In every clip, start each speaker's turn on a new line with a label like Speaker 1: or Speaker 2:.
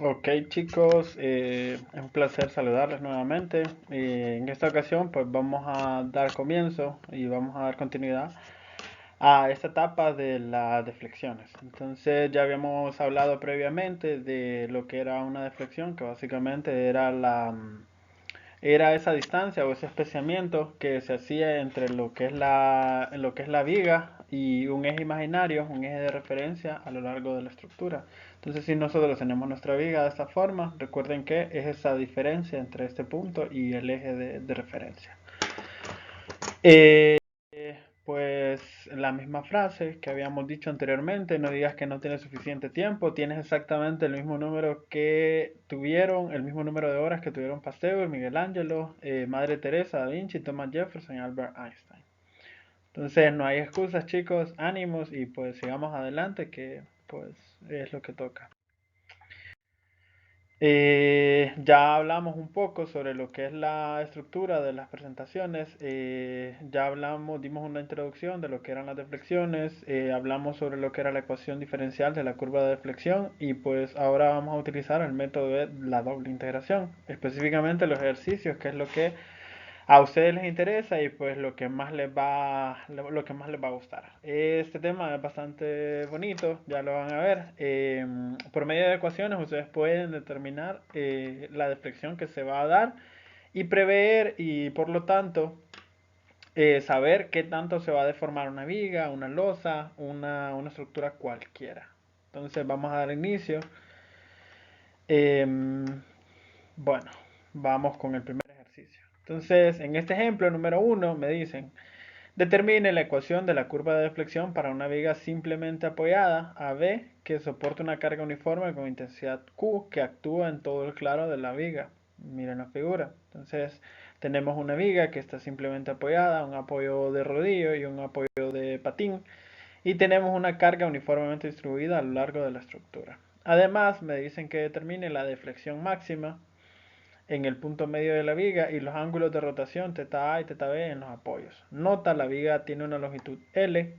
Speaker 1: Ok chicos, es un placer saludarles nuevamente. En esta ocasión pues vamos a dar comienzo y vamos a dar continuidad a esta etapa de las deflexiones. Entonces ya habíamos hablado previamente de lo que era una deflexión, que básicamente era esa distancia o ese especiamiento que se hacía entre lo que es la viga y un eje imaginario, un eje de referencia a lo largo de la estructura. Entonces, si nosotros tenemos nuestra viga de esta forma, recuerden que es esa diferencia entre este punto y el eje de referencia. Eh, pues la misma frase que habíamos dicho anteriormente, no digas que no tienes suficiente tiempo, tienes exactamente el mismo número que tuvieron, el mismo número de horas que tuvieron Pasteur, Miguel Ángelo, Madre Teresa, Da Vinci, Thomas Jefferson y Albert Einstein. Entonces no hay excusas chicos, ánimos y pues sigamos adelante que pues es lo que toca. Ya hablamos un poco sobre lo que es la estructura de las presentaciones, ya hablamos, dimos una introducción de lo que eran las deflexiones, hablamos sobre lo que era la ecuación diferencial de la curva de deflexión y pues ahora vamos a utilizar el método de la doble integración, específicamente los ejercicios, que es lo que a ustedes les interesa y pues lo que más les va a gustar. Este tema es bastante bonito, ya lo van a ver. Por medio de ecuaciones ustedes pueden determinar la deflexión que se va a dar y prever y por lo tanto saber qué tanto se va a deformar una viga, una losa, una estructura cualquiera. Entonces vamos a dar inicio. Eh, bueno, vamos con el primer ejercicio. Entonces, en este ejemplo número uno me dicen, determine la ecuación de la curva de deflexión para una viga simplemente apoyada AB que soporta una carga uniforme con intensidad Q que actúa en todo el claro de la viga. Miren la figura. Entonces, tenemos una viga que está simplemente apoyada, un apoyo de rodillo y un apoyo de patín. Y tenemos una carga uniformemente distribuida a lo largo de la estructura. Además, me dicen que determine la deflexión máxima en el punto medio de la viga y los ángulos de rotación θ A y θ B en los apoyos. Nota, la viga tiene una longitud L,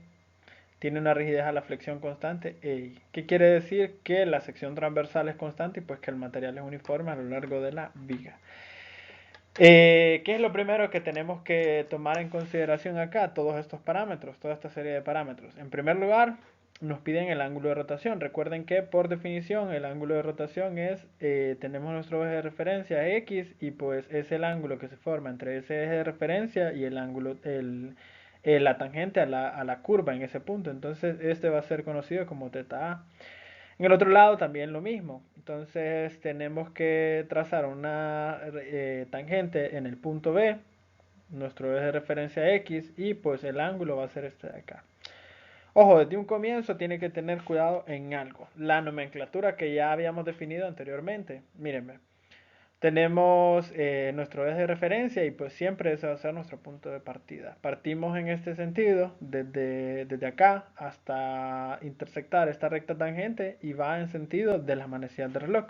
Speaker 1: tiene una rigidez a la flexión constante E. ¿Qué quiere decir? Que la sección transversal es constante y pues que el material es uniforme a lo largo de la viga. ¿Qué es lo primero que tenemos que tomar en consideración acá? Todos estos parámetros, toda esta serie de parámetros. En primer lugar, nos piden el ángulo de rotación. Recuerden que por definición el ángulo de rotación es, tenemos nuestro eje de referencia X y pues es el ángulo que se forma entre ese eje de referencia y el ángulo, la tangente a la curva en ese punto. Entonces este va a ser conocido como θ. En el otro lado también lo mismo. Entonces tenemos que trazar una tangente en el punto B, nuestro eje de referencia X, y pues el ángulo va a ser este de acá. Ojo, desde un comienzo tiene que tener cuidado en algo. La nomenclatura que ya habíamos definido anteriormente. Mírenme. Tenemos nuestro eje de referencia y pues siempre ese va a ser nuestro punto de partida. Partimos en este sentido desde acá hasta intersectar esta recta tangente y va en sentido de las manecillas de reloj.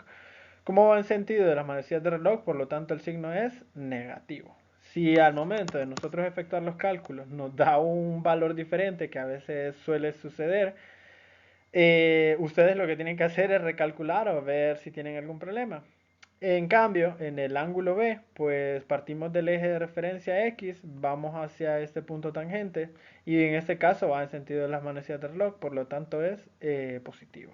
Speaker 1: ¿Cómo va en sentido de las manecillas de reloj? Por lo tanto el signo es negativo. Si al momento de nosotros efectuar los cálculos nos da un valor diferente, que a veces suele suceder, ustedes lo que tienen que hacer es recalcular o ver si tienen algún problema. En cambio, en el ángulo B, pues partimos del eje de referencia X, vamos hacia este punto tangente y en este caso va en sentido de las manecillas de reloj, por lo tanto es positivo.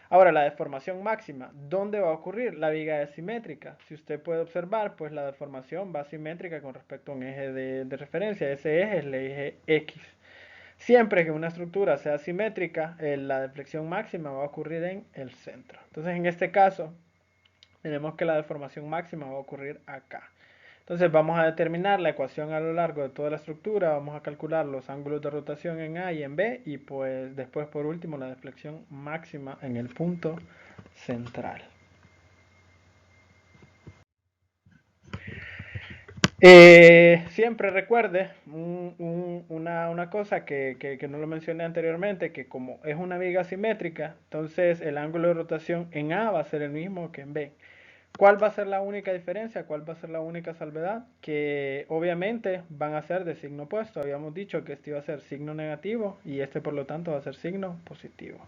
Speaker 1: Ahora, la deformación máxima, ¿dónde va a ocurrir? La viga es simétrica. Si usted puede observar, pues la deformación va simétrica con respecto a un eje de referencia. Ese eje es el eje X. Siempre que una estructura sea simétrica, la deflexión máxima va a ocurrir en el centro. Entonces, en este caso, tenemos que la deformación máxima va a ocurrir acá. Entonces vamos a determinar la ecuación a lo largo de toda la estructura, vamos a calcular los ángulos de rotación en A y en B y pues después por último la deflexión máxima en el punto central. Siempre recuerde una cosa que no lo mencioné anteriormente, que como es una viga simétrica, entonces el ángulo de rotación en A va a ser el mismo que en B. ¿Cuál va a ser la única diferencia? ¿Cuál va a ser la única salvedad? Que obviamente van a ser de signo opuesto. Habíamos dicho que este iba a ser signo negativo y este por lo tanto va a ser signo positivo.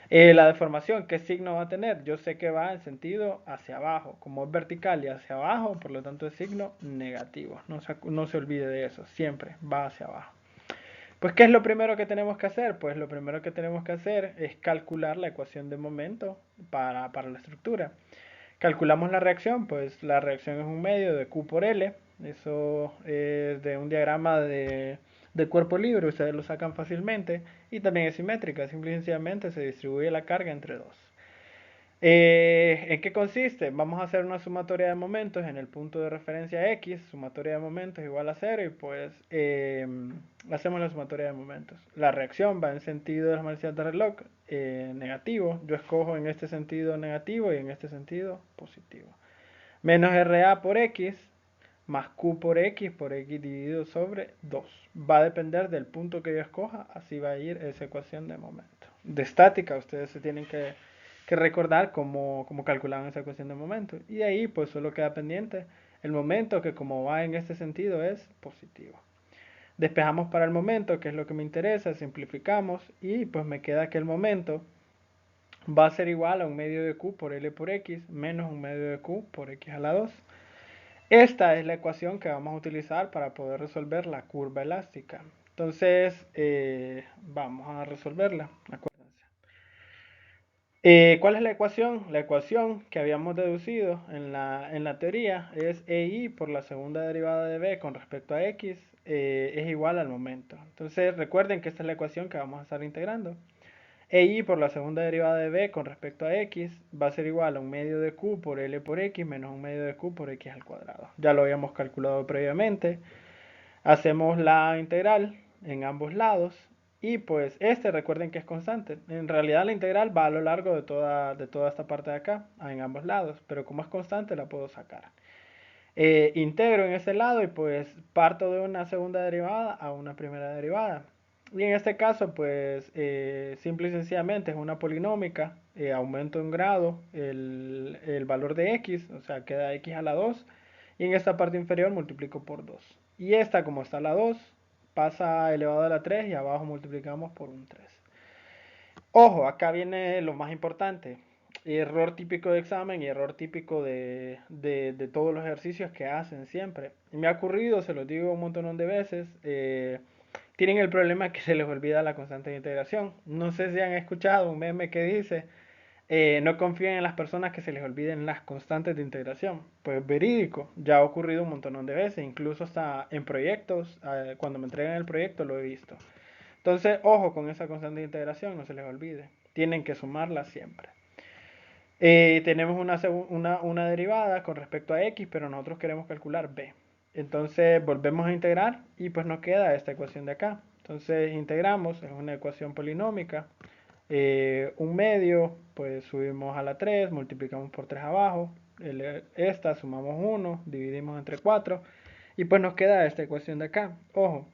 Speaker 1: La deformación, ¿qué signo va a tener? Yo sé que va en sentido hacia abajo. Como es vertical y hacia abajo, por lo tanto es signo negativo. No se olvide de eso, siempre va hacia abajo. Pues, ¿qué es lo primero que tenemos que hacer? Pues lo primero que tenemos que hacer es calcular la ecuación de momento para la estructura. Calculamos la reacción, pues la reacción es un medio de Q por L. Eso es de un diagrama de cuerpo libre, ustedes lo sacan fácilmente. Y también es simétrica, simple y sencillamente se distribuye la carga entre dos. ¿En qué consiste? Vamos a hacer una sumatoria de momentos en el punto de referencia X, sumatoria de momentos igual a 0 y pues hacemos la sumatoria de momentos. La reacción va en sentido de las manecillas de reloj negativo, yo escojo en este sentido negativo y en este sentido positivo. Menos RA por X más Q por X dividido sobre 2. Va a depender del punto que yo escoja, así va a ir esa ecuación de momento. De estática, ustedes se tienen que recordar cómo calculaban esa ecuación de momento. Y de ahí pues solo queda pendiente el momento que como va en este sentido es positivo. Despejamos para el momento, que es lo que me interesa, simplificamos y pues me queda que el momento va a ser igual a un medio de Q por L por X menos un medio de Q por X a la 2. Esta es la ecuación que vamos a utilizar para poder resolver la curva elástica. Entonces, vamos a resolverla. Acuérdense. ¿Cuál es la ecuación? La ecuación que habíamos deducido en la teoría es EI por la segunda derivada de B con respecto a X es igual al momento. Entonces, recuerden que esta es la ecuación que vamos a estar integrando. EI por la segunda derivada de B con respecto a X va a ser igual a un medio de Q por L por X menos un medio de Q por X al cuadrado. Ya lo habíamos calculado previamente. Hacemos la integral en ambos lados y pues recuerden que es constante. En realidad la integral va a lo largo de toda esta parte de acá, en ambos lados, pero como es constante la puedo sacar. Integro en ese lado y pues parto de una segunda derivada a una primera derivada. Y en este caso pues simple y sencillamente es una polinómica, aumento en grado el valor de x, o sea queda x a la 2 y en esta parte inferior multiplico por 2. Y esta como está a la 2 pasa elevado a la 3 y abajo multiplicamos por un 3. Ojo, acá viene lo más importante. Error típico de examen y error típico de todos los ejercicios que hacen siempre. Y me ha ocurrido, se los digo un montón de veces, tienen el problema que se les olvida la constante de integración. No sé si han escuchado un meme que dice, no confíen en las personas que se les olviden las constantes de integración. Pues verídico, ya ha ocurrido un montón de veces, incluso hasta en proyectos, cuando me entregan el proyecto lo he visto. Entonces, ojo con esa constante de integración, no se les olvide. Tienen que sumarla siempre. Tenemos una derivada con respecto a x, pero nosotros queremos calcular b. Entonces volvemos a integrar y pues nos queda esta ecuación de acá. Entonces integramos, es una ecuación polinómica. Un medio, pues subimos a la 3, multiplicamos por 3 abajo. Esta sumamos 1, dividimos entre 4 y pues nos queda esta ecuación de acá. Ojo,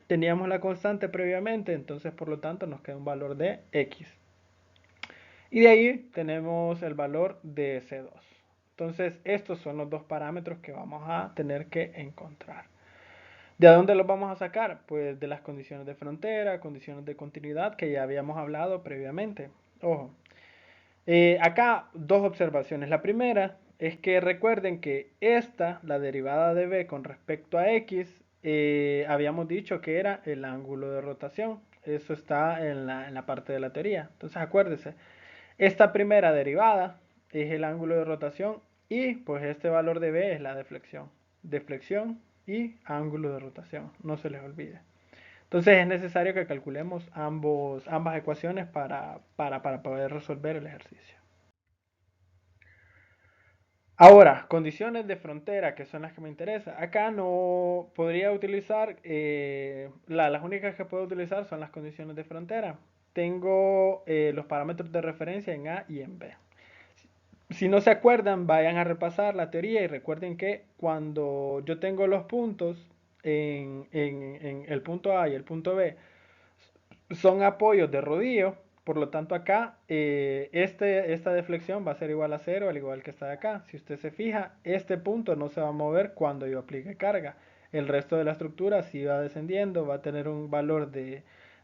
Speaker 1: teníamos la constante previamente, entonces por lo tanto nos queda un valor de x. Y de ahí tenemos el valor de C2. Entonces estos son los dos parámetros que vamos a tener que encontrar. ¿De dónde los vamos a sacar? Pues de las condiciones de frontera, condiciones de continuidad que ya habíamos hablado previamente. Ojo, acá dos observaciones. La primera es que recuerden que la derivada de b con respecto a x, habíamos dicho que era el ángulo de rotación. Eso está en la parte de la teoría. Entonces acuérdense, esta primera derivada es el ángulo de rotación y pues este valor de b es la deflexión. Deflexión y ángulo de rotación, no se les olvide. Entonces es necesario que calculemos ambas ecuaciones para poder resolver el ejercicio. Ahora, condiciones de frontera, que son las que me interesan. Acá no podría utilizar, las únicas que puedo utilizar son las condiciones de frontera. Tengo los parámetros de referencia en A y en B. Si no se acuerdan, vayan a repasar la teoría y recuerden que cuando yo tengo los puntos en el punto A y el punto B son apoyos de rodillo, por lo tanto acá esta deflexión va a ser igual a 0 al igual que está de acá. Si usted se fija, este punto no se va a mover cuando yo aplique carga. El resto de la estructura sí va descendiendo, va a tener un valor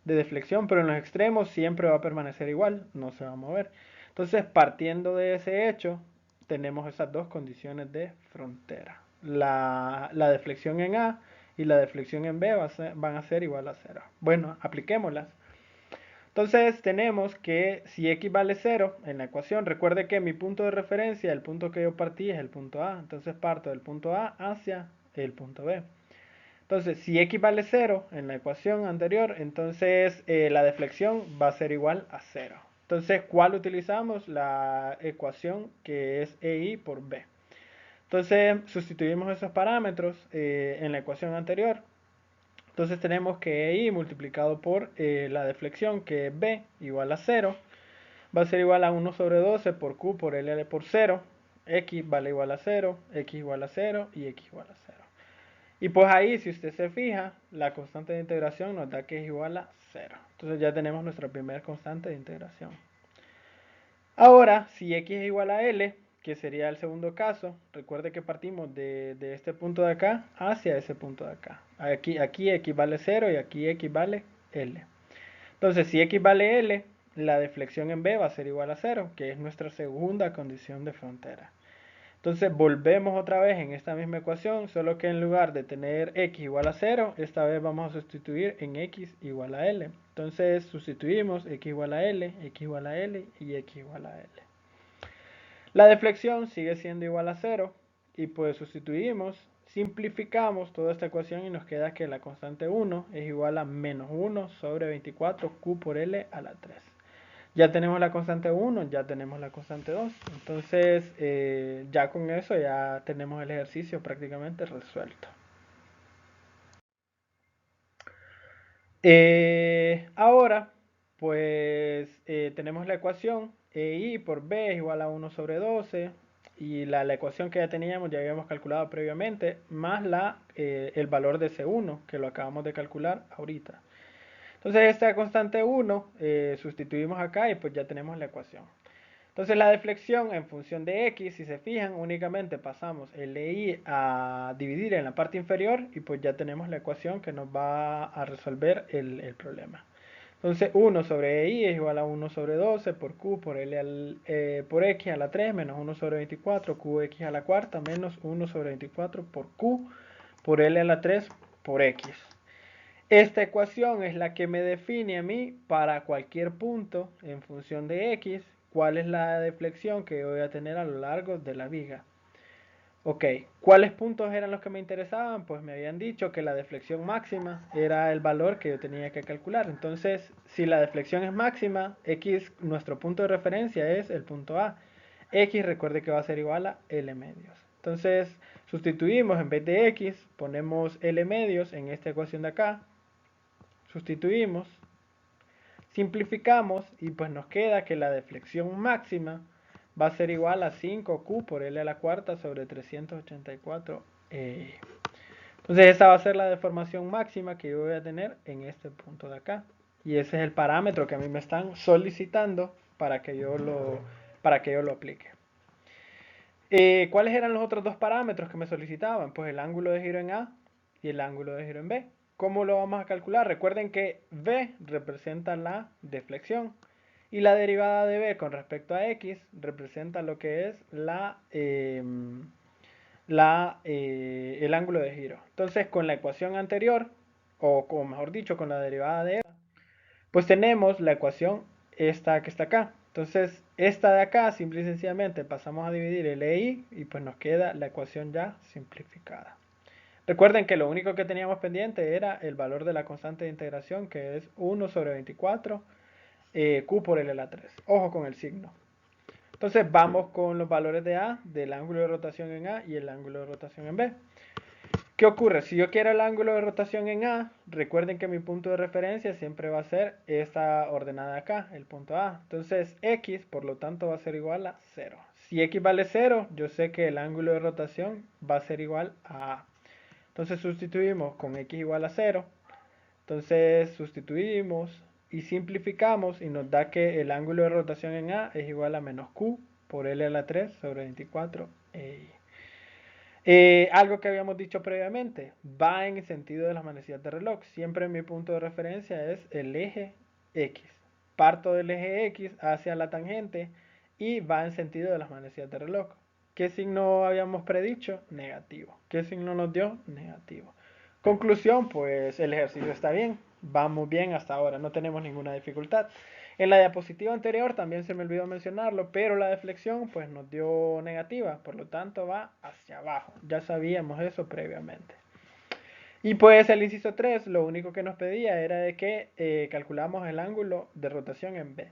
Speaker 1: de deflexión, pero en los extremos siempre va a permanecer igual, no se va a mover. Entonces, partiendo de ese hecho, tenemos esas dos condiciones de frontera. La deflexión en A y la deflexión en B van a ser igual a cero. Bueno, apliquémoslas. Entonces tenemos que si x vale 0 en la ecuación, recuerde que mi punto de referencia, el punto que yo partí es el punto A, entonces parto del punto A hacia el punto B. Entonces si x vale 0 en la ecuación anterior, entonces la deflexión va a ser igual a 0. Entonces, ¿cuál utilizamos? La ecuación que es EI por B. Entonces sustituimos esos parámetros en la ecuación anterior. Entonces tenemos que EI multiplicado por la deflexión, que es B, igual a 0, va a ser igual a 1 sobre 12 por Q por L por 0, X vale igual a 0, X igual a 0 y X igual a 0. Y pues ahí, si usted se fija, la constante de integración nos da que es igual a 0. Entonces ya tenemos nuestra primera constante de integración. Ahora, si X es igual a L, que sería el segundo caso, recuerde que partimos de este punto de acá hacia ese punto de acá. Aquí X vale 0 y aquí X vale L. Entonces, si X vale L, la deflexión en B va a ser igual a 0, que es nuestra segunda condición de frontera. Entonces, volvemos otra vez en esta misma ecuación, solo que en lugar de tener X igual a 0, esta vez vamos a sustituir en X igual a L. Entonces, sustituimos X igual a L, X igual a L y X igual a L. La deflexión sigue siendo igual a 0 y pues sustituimos, simplificamos toda esta ecuación y nos queda que la constante 1 es igual a menos 1 sobre 24 Q por L a la 3. Ya tenemos la constante 1, ya tenemos la constante 2. Entonces, ya con eso ya tenemos el ejercicio prácticamente resuelto. Ahora, pues tenemos la ecuación EI por B es igual a 1 sobre 12 y la ecuación que ya teníamos, ya habíamos calculado previamente, más el valor de C1 que lo acabamos de calcular ahorita. Entonces esta constante 1 sustituimos acá y pues ya tenemos la ecuación. Entonces la deflexión en función de x, si se fijan, únicamente pasamos el i a dividir en la parte inferior y pues ya tenemos la ecuación que nos va a resolver el problema. Entonces 1 sobre i es igual a 1 sobre 12 por q por, por x a la 3 menos 1 sobre 24 qx a la cuarta menos 1 sobre 24 por q por l a la 3 por x. Esta ecuación es la que me define a mí para cualquier punto en función de x cuál es la deflexión que voy a tener a lo largo de la viga. Ok, ¿cuáles puntos eran los que me interesaban? Pues me habían dicho que la deflexión máxima era el valor que yo tenía que calcular. Entonces, si la deflexión es máxima, x, nuestro punto de referencia es el punto A. X, recuerde que va a ser igual a L medios. Entonces, sustituimos en vez de x, ponemos L medios en esta ecuación de acá. Sustituimos, simplificamos y pues nos queda que la deflexión máxima va a ser igual a 5Q por L a la cuarta sobre 384. Entonces esa va a ser la deformación máxima que yo voy a tener en este punto de acá. Y ese es el parámetro que a mí me están solicitando para que yo lo aplique. ¿Cuáles eran los otros dos parámetros que me solicitaban? Pues el ángulo de giro en A y el ángulo de giro en B. ¿Cómo lo vamos a calcular? Recuerden que B representa la deflexión y la derivada de B con respecto a X representa lo que es el ángulo de giro. Entonces, con la ecuación anterior, o mejor dicho, con la derivada de esta, pues tenemos la ecuación esta que está acá. Entonces, esta de acá, simple y sencillamente, pasamos a dividir el EI y pues nos queda la ecuación ya simplificada. Recuerden que lo único que teníamos pendiente era el valor de la constante de integración, que es 1 sobre 24 Q por L a la 3. Ojo con el signo. Entonces vamos con los valores de A, del ángulo de rotación en A y el ángulo de rotación en B. ¿Qué ocurre? Si yo quiero el ángulo de rotación en A, recuerden que mi punto de referencia siempre va a ser esta ordenada acá, el punto A. Entonces X, por lo tanto, va a ser igual a 0. Si X vale 0, yo sé que el ángulo de rotación va a ser igual a A. Entonces sustituimos con X igual a 0. Entonces sustituimos y simplificamos y nos da que el ángulo de rotación en A es igual a menos Q por L a la 3 sobre 24 EI. Algo que habíamos dicho previamente, va en el sentido de las manecillas de reloj. Siempre mi punto de referencia es el eje X. Parto del eje X hacia la tangente y va en sentido de las manecillas de reloj. ¿Qué signo habíamos predicho? Negativo. ¿Qué signo nos dio? Negativo. Conclusión, pues el ejercicio está bien. Vamos bien hasta ahora, no tenemos ninguna dificultad. En la diapositiva anterior también se me olvidó mencionarlo, pero la deflexión pues nos dio negativa, por lo tanto va hacia abajo. Ya sabíamos eso previamente. Y pues el inciso 3 lo único que nos pedía era de que calculamos el ángulo de rotación en B.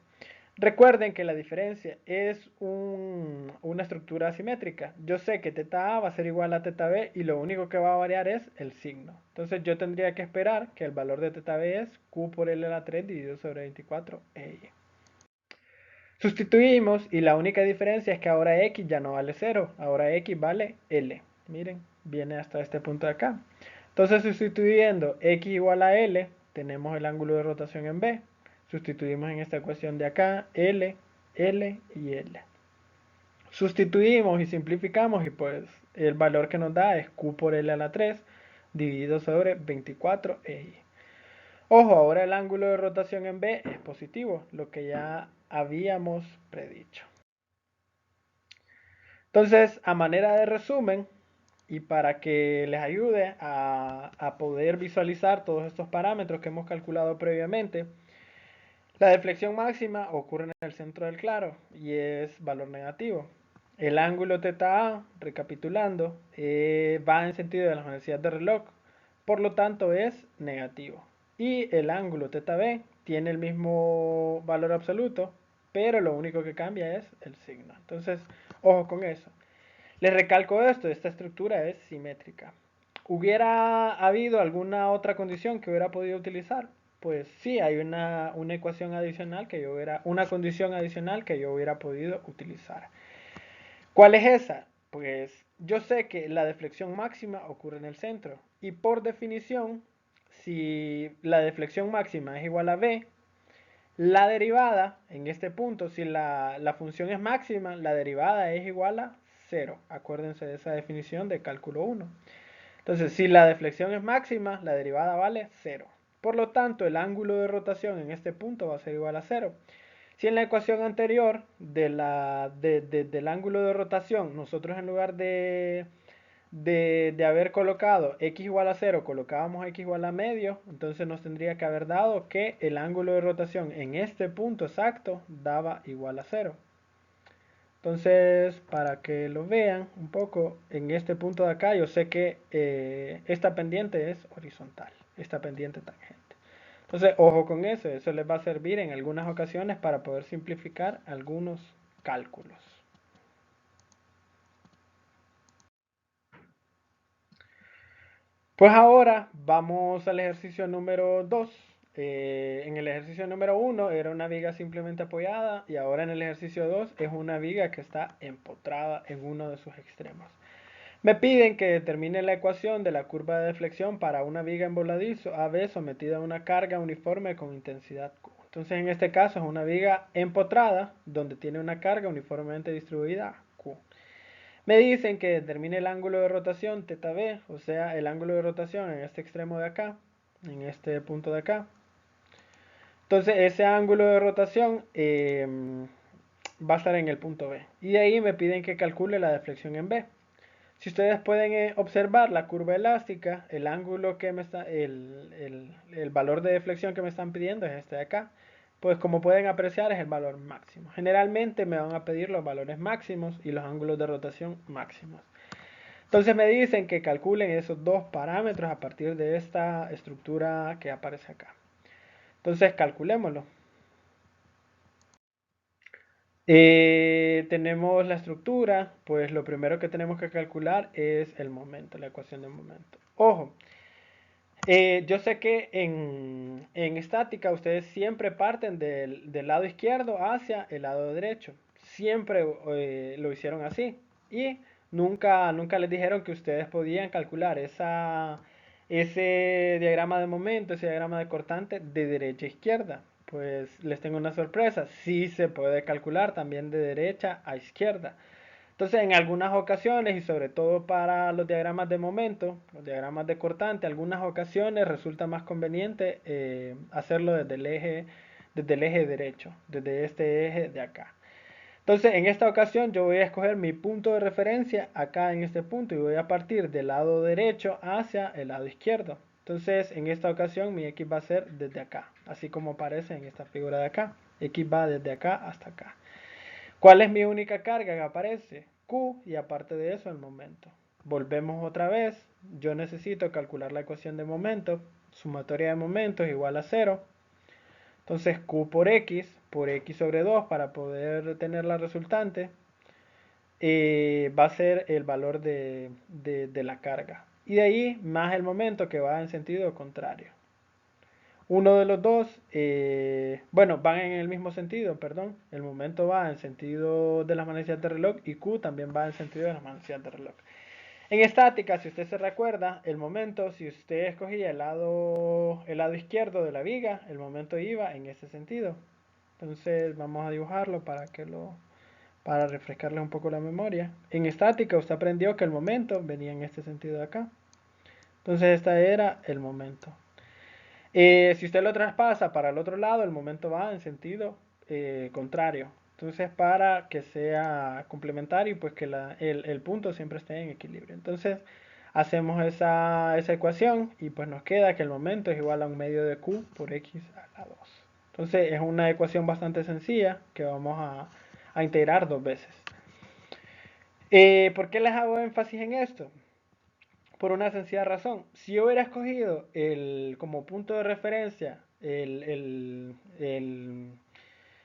Speaker 1: Recuerden que la diferencia es una estructura asimétrica. Yo sé que teta A va a ser igual a teta B y lo único que va a variar es el signo. Entonces yo tendría que esperar que el valor de teta B es Q por L a la 3 dividido sobre 24 EY. Sustituimos y la única diferencia es que ahora X ya no vale 0, ahora X vale L. Miren, viene hasta este punto de acá. Entonces sustituyendo X igual a L, tenemos el ángulo de rotación en B. Sustituimos en esta ecuación de acá L, L y L. Sustituimos y simplificamos y pues el valor que nos da es Q por L a la 3 dividido sobre 24 EY. Ojo, ahora el ángulo de rotación en B es positivo, lo que ya habíamos predicho. Entonces, a manera de resumen, y para que les ayude a poder visualizar todos estos parámetros que hemos calculado previamente, la deflexión máxima ocurre en el centro del claro y es valor negativo. El ángulo θ, recapitulando, va en sentido de la velocidad de reloj, por lo tanto es negativo. Y el ángulo θb tiene el mismo valor absoluto, pero lo único que cambia es el signo. Entonces, ojo con eso. Les recalco esto, esta estructura es simétrica. ¿Hubiera habido alguna otra condición que hubiera podido utilizar? Pues sí, hay una ecuación adicional que yo hubiera, una condición adicional que yo hubiera podido utilizar. ¿Cuál es esa? Pues yo sé que la deflexión máxima ocurre en el centro y por definición, si la deflexión máxima es igual a b, la derivada en este punto, si la función es máxima, la derivada es igual a 0. Acuérdense de esa definición de cálculo 1. Entonces, si la deflexión es máxima, la derivada vale 0. Por lo tanto, el ángulo de rotación en este punto va a ser igual a 0. Si en la ecuación anterior del ángulo de rotación, nosotros en lugar de haber colocado x igual a 0, colocábamos x igual a medio, entonces nos tendría que haber dado que el ángulo de rotación en este punto exacto daba igual a 0. Entonces, para que lo vean un poco, en este punto de acá yo sé que esta pendiente es horizontal, esta pendiente tangente. Entonces, ojo con eso les va a servir en algunas ocasiones para poder simplificar algunos cálculos. Pues ahora vamos al ejercicio número 2. En el ejercicio número 1 era una viga simplemente apoyada y ahora en el ejercicio 2 es una viga que está empotrada en uno de sus extremos. Me piden que determine la ecuación de la curva de deflexión para una viga en voladizo AB sometida a una carga uniforme con intensidad Q. Entonces en este caso es una viga empotrada donde tiene una carga uniformemente distribuida Q. Me dicen que determine el ángulo de rotación θb, o sea, el ángulo de rotación en este extremo de acá, en este punto de acá. Entonces ese ángulo de rotación va a estar en el punto B. Y de ahí me piden que calcule la deflexión en B. Si ustedes pueden observar la curva elástica, el ángulo que me está, el valor de deflexión que me están pidiendo es este de acá. Pues como pueden apreciar es el valor máximo. Generalmente me van a pedir los valores máximos y los ángulos de rotación máximos. Entonces me dicen que calculen esos dos parámetros a partir de esta estructura que aparece acá. Entonces calculémoslo. Tenemos la estructura, pues lo primero que tenemos que calcular es el momento, la ecuación del momento. Ojo, yo sé que en estática ustedes siempre parten del lado izquierdo hacia el lado derecho. Siempre lo hicieron así. Y nunca les dijeron que ustedes podían calcular ese diagrama de momento, ese diagrama de cortante de derecha a izquierda. Pues les tengo una sorpresa, sí se puede calcular también de derecha a izquierda. Entonces, en algunas ocasiones, y sobre todo para los diagramas de momento, los diagramas de cortante, algunas ocasiones resulta más conveniente hacerlo desde el eje derecho, desde este eje de acá. Entonces, en esta ocasión yo voy a escoger mi punto de referencia acá en este punto y voy a partir del lado derecho hacia el lado izquierdo. Entonces, en esta ocasión mi X va a ser desde acá, así como aparece en esta figura de acá. X va desde acá hasta acá. ¿Cuál es mi única carga que aparece? Q, y aparte de eso el momento. Volvemos otra vez. Yo necesito calcular la ecuación de momento. Sumatoria de momentos igual a 0. Entonces Q por X sobre 2 para poder tener la resultante va a ser el valor de la carga. Y de ahí más el momento que va en sentido contrario. Uno de los dos, bueno, van en el mismo sentido, perdón. El momento va en sentido de las manecillas de reloj y Q también va en sentido de las manecillas de reloj. En estática, si usted se recuerda, el momento, si usted escogía el lado izquierdo de la viga, el momento iba en ese sentido. Entonces vamos a dibujarlo para refrescarle un poco la memoria. En estática usted aprendió que el momento venía en este sentido de acá. Entonces este era el momento. Si usted lo traspasa para el otro lado, el momento va en sentido contrario. Entonces, para que sea complementario, pues que el punto siempre esté en equilibrio. Entonces, hacemos esa ecuación y pues nos queda que el momento es igual a un medio de Q por X a la 2. Entonces, es una ecuación bastante sencilla que vamos a integrar dos veces. ¿Por qué les hago énfasis en esto? Por una sencilla razón. Si yo hubiera escogido como punto de referencia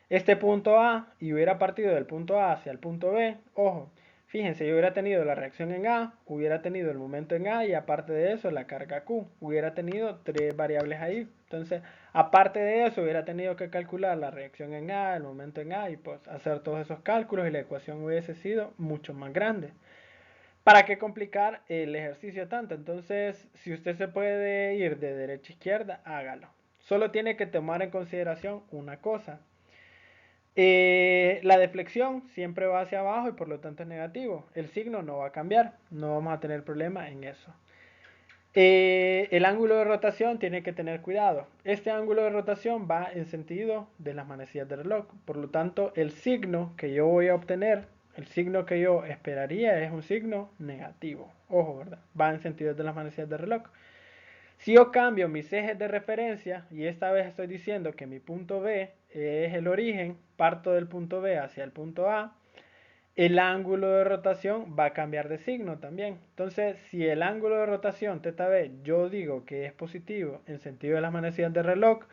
Speaker 1: este punto A y hubiera partido del punto A hacia el punto B, ojo, fíjense, yo hubiera tenido la reacción en A, hubiera tenido el momento en A y aparte de eso la carga Q. Hubiera tenido tres variables ahí. Entonces, aparte de eso, hubiera tenido que calcular la reacción en A, el momento en A y pues hacer todos esos cálculos y la ecuación hubiese sido mucho más grande. ¿Para qué complicar el ejercicio tanto? Entonces, si usted se puede ir de derecha a izquierda, hágalo. Solo tiene que tomar en consideración una cosa. La deflexión siempre va hacia abajo y por lo tanto es negativo. El signo no va a cambiar, no vamos a tener problema en eso. El ángulo de rotación tiene que tener cuidado. Este ángulo de rotación va en sentido de las manecillas del reloj. Por lo tanto, el signo que yo voy a obtener, el signo que yo esperaría es un signo negativo. Ojo, ¿verdad? Va en sentido de las manecillas del reloj. Si yo cambio mis ejes de referencia, y esta vez estoy diciendo que mi punto B es el origen, parto del punto B hacia el punto A, el ángulo de rotación va a cambiar de signo también. Entonces, si el ángulo de rotación θ b yo digo que es positivo en sentido de las manecillas de reloj,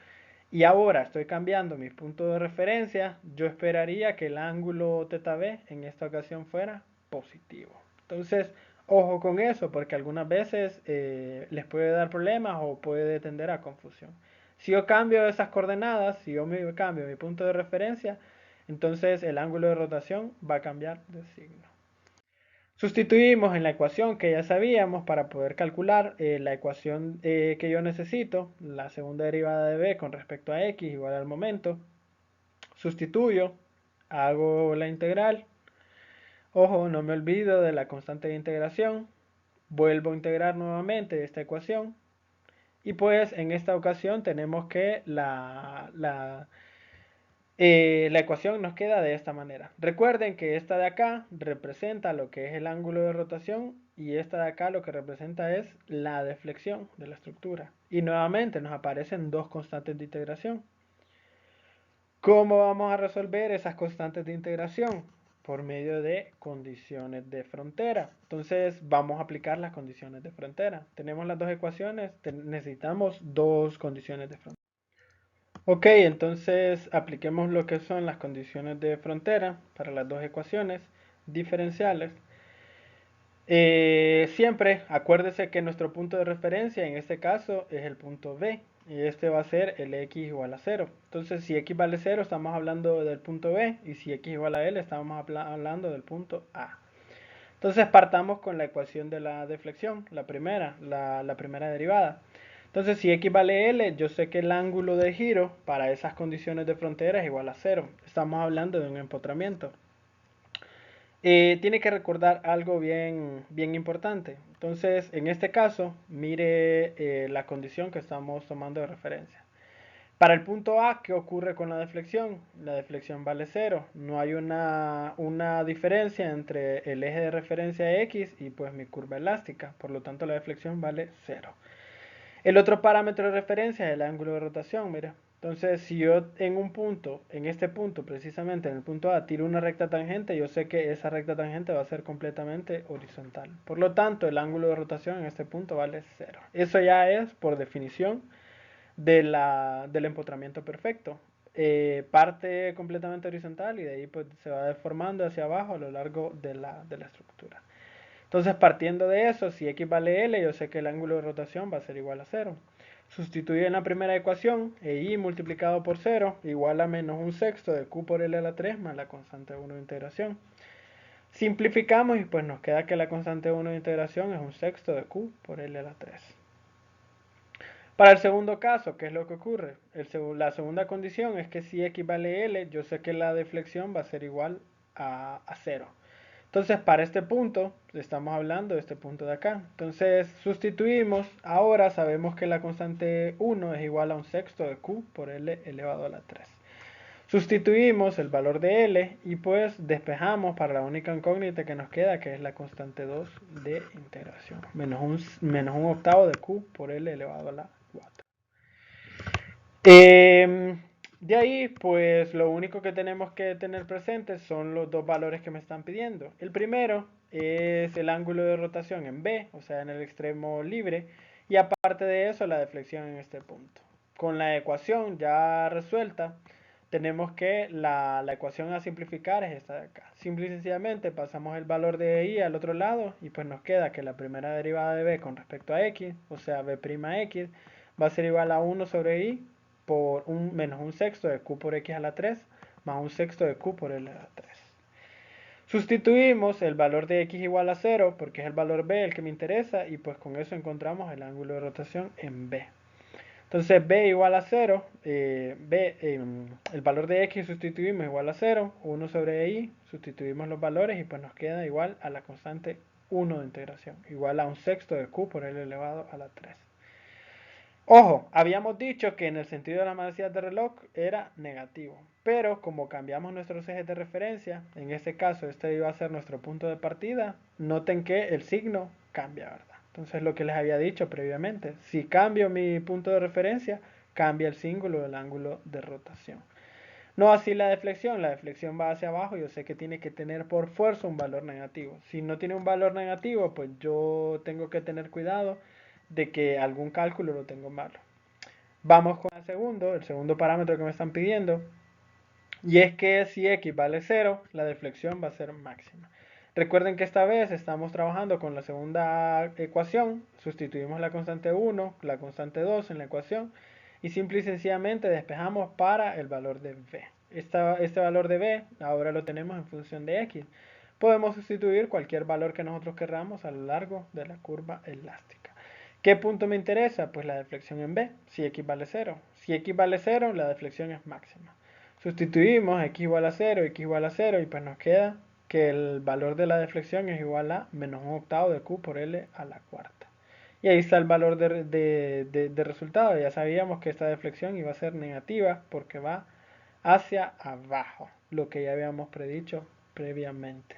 Speaker 1: y ahora estoy cambiando mis puntos de referencia, yo esperaría que el ángulo θ b en esta ocasión fuera positivo. Entonces, ojo con eso, porque algunas veces les puede dar problemas o puede tender a confusión. Si yo cambio esas coordenadas, si yo cambio mi punto de referencia, entonces el ángulo de rotación va a cambiar de signo. Sustituimos en la ecuación que ya sabíamos para poder calcular la ecuación que yo necesito, la segunda derivada de b con respecto a x igual al momento. Sustituyo, hago la integral. Ojo, no me olvido de la constante de integración. Vuelvo a integrar nuevamente esta ecuación. Y pues en esta ocasión tenemos que la ecuación nos queda de esta manera. Recuerden que esta de acá representa lo que es el ángulo de rotación y esta de acá lo que representa es la deflexión de la estructura. Y nuevamente nos aparecen dos constantes de integración. ¿Cómo vamos a resolver esas constantes de integración? Por medio de condiciones de frontera. Entonces vamos a aplicar las condiciones de frontera. Tenemos las dos ecuaciones, necesitamos dos condiciones de frontera. Ok, entonces apliquemos lo que son las condiciones de frontera para las dos ecuaciones diferenciales. Siempre acuérdese que nuestro punto de referencia en este caso es el punto B y este va a ser el x igual a 0. Entonces si x vale 0 estamos hablando del punto B y si x igual a L estamos hablando del punto A. Entonces partamos con la ecuación de la deflexión, la primera derivada. Entonces si x vale L, yo sé que el ángulo de giro para esas condiciones de frontera es igual a 0. Estamos hablando de un empotramiento. tiene que recordar algo bien importante. Entonces, en este caso, mire la condición que estamos tomando de referencia. Para el punto A, ¿qué ocurre con la deflexión? La deflexión vale cero. No hay una diferencia entre el eje de referencia X y pues mi curva elástica. Por lo tanto, la deflexión vale cero. El otro parámetro de referencia es el ángulo de rotación, mira. Entonces, si yo en un punto, en este punto precisamente, en el punto A, tiro una recta tangente, yo sé que esa recta tangente va a ser completamente horizontal. Por lo tanto, el ángulo de rotación en este punto vale cero. Eso ya es, por definición, del empotramiento perfecto. Parte completamente horizontal y de ahí pues se va deformando hacia abajo a lo largo de la estructura. Entonces, partiendo de eso, si x vale L, yo sé que el ángulo de rotación va a ser igual a cero. Sustituir en la primera ecuación, I multiplicado por cero igual a menos un sexto de Q por L a la 3 más la constante 1 de integración. Simplificamos y pues nos queda que la constante 1 de integración es un sexto de Q por L a la 3. Para el segundo caso, ¿qué es lo que ocurre? La segunda condición es que si x vale L, yo sé que la deflexión va a ser igual a cero. Entonces, para este punto, estamos hablando de este punto de acá. Entonces, sustituimos. Ahora sabemos que la constante 1 es igual a un sexto de Q por L elevado a la 3. Sustituimos el valor de L y pues despejamos para la única incógnita que nos queda, que es la constante 2 de integración. Menos un octavo de Q por L elevado a la 4. De ahí, pues lo único que tenemos que tener presente son los dos valores que me están pidiendo. El primero es el ángulo de rotación en B, o sea, en el extremo libre, y aparte de eso, la deflexión en este punto. Con la ecuación ya resuelta, tenemos que la ecuación a simplificar es esta de acá. Simple y sencillamente pasamos el valor de I al otro lado y pues nos queda que la primera derivada de B con respecto a X, o sea, B'X, va a ser igual a 1 sobre I por menos un sexto de Q por X a la 3 más un sexto de Q por L a la 3. Sustituimos el valor de X igual a 0 porque es el valor B el que me interesa y pues con eso encontramos el ángulo de rotación en B. Entonces B igual a 0, el valor de X sustituimos igual a 0, 1 sobre I, sustituimos los valores y pues nos queda igual a la constante 1 de integración, igual a un sexto de Q por L elevado a la 3. Ojo, habíamos dicho que en el sentido de la manecillas de reloj era negativo, pero como cambiamos nuestros ejes de referencia, en este caso este iba a ser nuestro punto de partida, noten que el signo cambia, ¿verdad? Entonces lo que les había dicho previamente, si cambio mi punto de referencia, cambia el símbolo del ángulo de rotación. No así la deflexión va hacia abajo, yo sé que tiene que tener por fuerza un valor negativo. Si no tiene un valor negativo, pues yo tengo que tener cuidado de que algún cálculo lo tengo malo. Vamos con el segundo parámetro que me están pidiendo, y es que si x vale 0, la deflexión va a ser máxima. Recuerden que esta vez estamos trabajando con la segunda ecuación, sustituimos la constante 1, la constante 2 en la ecuación, y simple y sencillamente despejamos para el valor de b. Este valor de b ahora lo tenemos en función de x. Podemos sustituir cualquier valor que nosotros queramos a lo largo de la curva elástica. ¿Qué punto me interesa? Pues la deflexión en b, si x vale 0. Si x vale 0, la deflexión es máxima. Sustituimos x igual a 0, x igual a 0 y pues nos queda que el valor de la deflexión es igual a menos un octavo de Q por L a la cuarta. Y ahí está el valor de resultado. Ya sabíamos que esta deflexión iba a ser negativa porque va hacia abajo, lo que ya habíamos predicho previamente.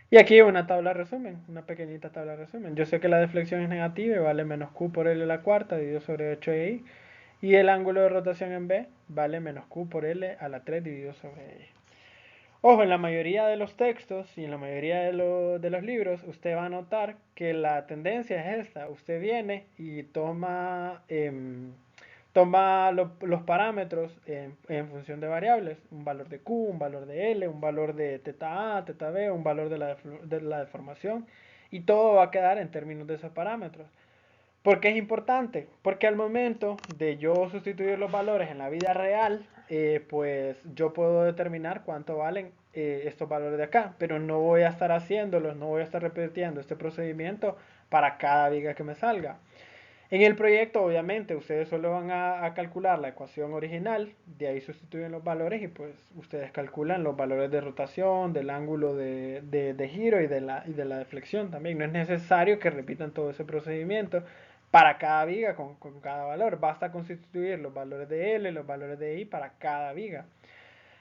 Speaker 1: Y aquí una tabla resumen, una pequeñita tabla resumen. Yo sé que la deflexión es negativa y vale menos Q por L a la cuarta dividido sobre 8i. Y el ángulo de rotación en B vale menos Q por L a la 3 dividido sobre I. Ojo, en la mayoría de los textos y en la mayoría de los libros, usted va a notar que la tendencia es esta. Usted viene y toma los parámetros en función de variables. Un valor de Q, un valor de L, un valor de teta A, teta B, un valor de la deformación. Y todo va a quedar en términos de esos parámetros. ¿Por qué es importante? Porque al momento de yo sustituir los valores en la vida real, pues yo puedo determinar cuánto valen estos valores de acá, pero no voy a estar haciéndolos, no voy a estar repitiendo este procedimiento para cada viga que me salga. En el proyecto, obviamente, ustedes solo van a calcular la ecuación original, de ahí sustituyen los valores y pues ustedes calculan los valores de rotación, del ángulo de giro y de la deflexión también. No es necesario que repitan todo ese procedimiento para cada viga con cada valor. Basta con sustituir los valores de L, los valores de I para cada viga.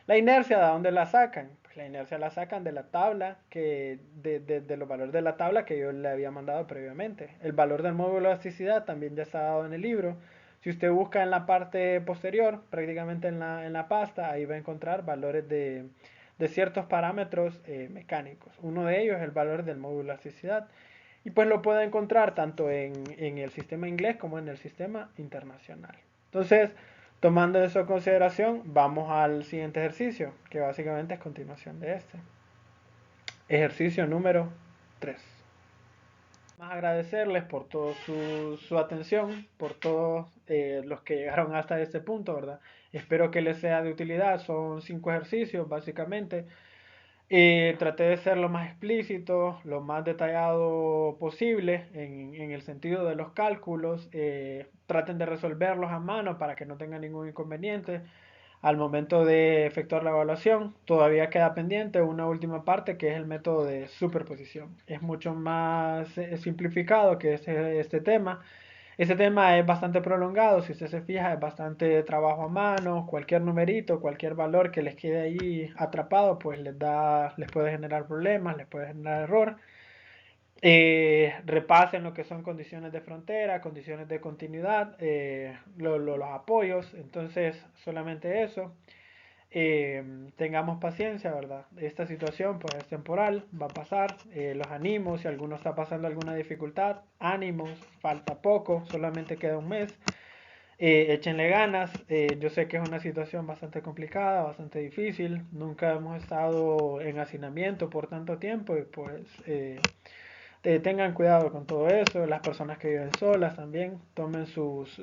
Speaker 1: La inercia, ¿de dónde la sacan? Pues la inercia la sacan de la tabla, de los valores de la tabla que yo le había mandado previamente. El valor del módulo de elasticidad también ya está dado en el libro. Si usted busca en la parte posterior, prácticamente en la pasta, ahí va a encontrar valores de ciertos parámetros mecánicos. Uno de ellos es el valor del módulo de elasticidad. Y pues lo puede encontrar tanto en el sistema inglés como en el sistema internacional. Entonces, tomando eso en consideración, vamos al siguiente ejercicio, que básicamente es continuación de este. Ejercicio número 3. Más agradecerles por toda su atención, por todos los que llegaron hasta este punto, ¿verdad? Espero que les sea de utilidad. Son 5 ejercicios, básicamente. Traté de ser lo más explícito, lo más detallado posible en el sentido de los cálculos. Traten de resolverlos a mano para que no tengan ningún inconveniente al momento de efectuar la evaluación. Todavía queda pendiente una última parte que es el método de superposición. Es mucho más simplificado que este tema. Este tema es bastante prolongado, si usted se fija, es bastante trabajo a mano, cualquier numerito, cualquier valor que les quede ahí atrapado, pues les puede generar problemas, les puede generar error. Repasen lo que son condiciones de frontera, condiciones de continuidad, los apoyos, entonces solamente eso. Tengamos paciencia, ¿verdad? Esta situación pues es temporal, va a pasar, los ánimos, si alguno está pasando alguna dificultad, ánimos, falta poco, solamente queda un mes, échenle ganas, yo sé que es una situación bastante complicada, bastante difícil, nunca hemos estado en hacinamiento por tanto tiempo y pues tengan cuidado con todo eso, las personas que viven solas también, tomen sus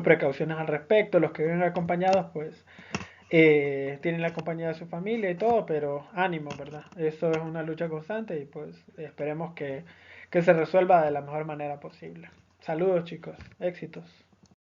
Speaker 1: precauciones al respecto, los que viven acompañados pues tienen la compañía de su familia y todo, pero ánimo, ¿verdad? Eso es una lucha constante y pues esperemos que se resuelva de la mejor manera posible. Saludos chicos, éxitos.